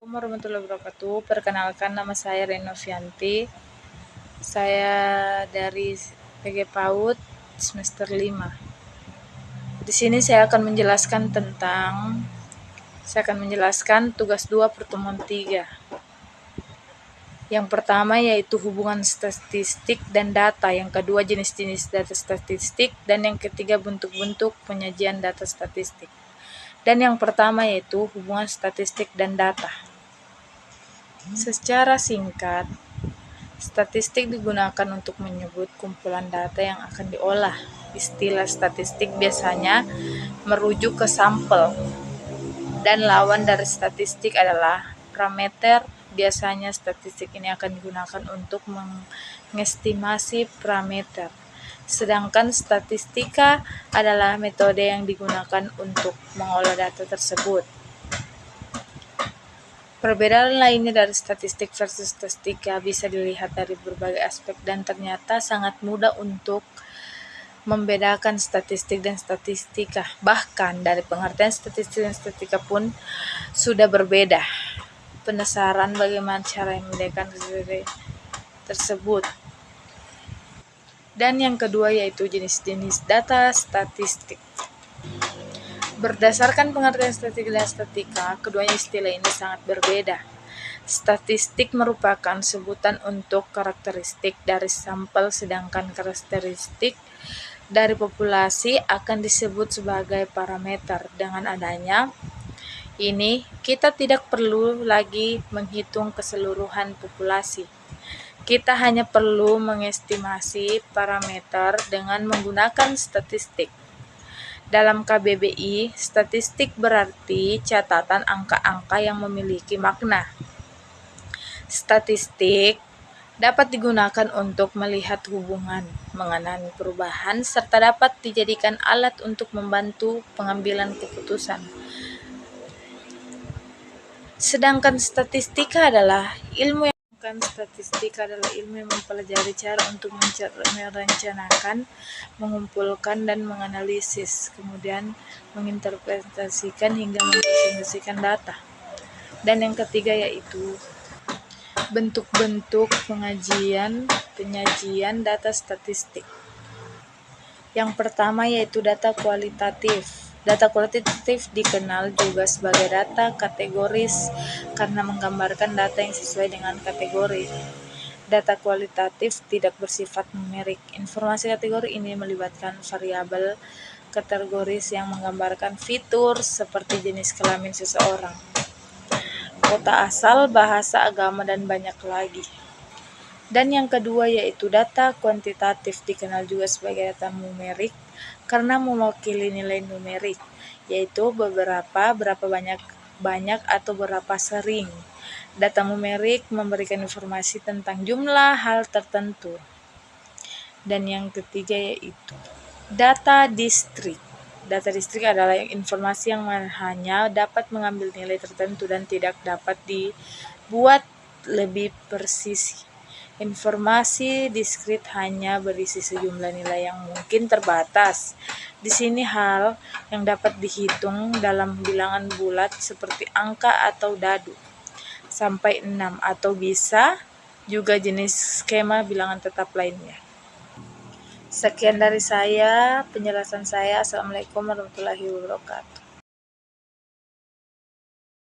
Warahmatullahi wabarakatuh. Perkenalkan, nama saya Renovianti. Saya dari PG PAUD semester 5. Di sini saya akan menjelaskan tugas 2 pertemuan 3. Yang pertama yaitu hubungan statistik dan data, yang kedua jenis-jenis data statistik, dan yang ketiga bentuk-bentuk penyajian data statistik. Dan yang pertama yaitu hubungan statistik dan data. Secara singkat, statistik digunakan untuk menyebut kumpulan data yang akan diolah. Istilah statistik biasanya merujuk ke sampel, dan lawan dari statistik adalah parameter. Biasanya statistik ini akan digunakan untuk mengestimasi parameter. Sedangkan statistika adalah metode yang digunakan untuk mengolah data tersebut. Perbedaan lainnya dari statistik versus statistika bisa dilihat dari berbagai aspek, dan ternyata sangat mudah untuk membedakan statistik dan statistika. Bahkan dari pengertian statistik dan statistika pun sudah berbeda. Penasaran bagaimana cara membedakan tersebut? Dan yang kedua yaitu jenis-jenis data statistik. Berdasarkan pengertian statistik dan statistika, keduanya istilah ini sangat berbeda. Statistik merupakan sebutan untuk karakteristik dari sampel, sedangkan karakteristik dari populasi akan disebut sebagai parameter. Dengan adanya ini, kita tidak perlu lagi menghitung keseluruhan populasi. Kita hanya perlu mengestimasi parameter dengan menggunakan statistik. Dalam KBBI, statistik berarti catatan angka-angka yang memiliki makna. Statistik dapat digunakan untuk melihat hubungan, mengenali perubahan, serta dapat dijadikan alat untuk membantu pengambilan keputusan. Sedangkan statistika adalah ilmu yang mempelajari cara untuk merencanakan, mengumpulkan, dan menganalisis, kemudian menginterpretasikan hingga mempresentasikan data. Dan yang ketiga yaitu bentuk-bentuk penyajian data statistik. Yang pertama yaitu data kualitatif. Data kualitatif dikenal juga sebagai data kategoris karena menggambarkan data yang sesuai dengan kategori. Data kualitatif tidak bersifat numerik. Informasi kategori ini melibatkan variabel kategoris yang menggambarkan fitur seperti jenis kelamin seseorang, kota asal, bahasa, agama, dan banyak lagi. Dan yang kedua yaitu data kuantitatif, dikenal juga sebagai data numerik karena mewakili nilai numerik, yaitu berapa banyak atau berapa sering. Data numerik memberikan informasi tentang jumlah hal tertentu. Dan yang ketiga yaitu data distrik. Data distrik adalah informasi yang hanya dapat mengambil nilai tertentu dan tidak dapat dibuat lebih presisi. Informasi diskrit hanya berisi sejumlah nilai yang mungkin terbatas. Di sini hal yang dapat dihitung dalam bilangan bulat seperti angka atau dadu sampai 6, atau bisa juga jenis skema bilangan tetap lainnya. Sekian dari saya, penjelasan saya. Assalamualaikum warahmatullahi wabarakatuh.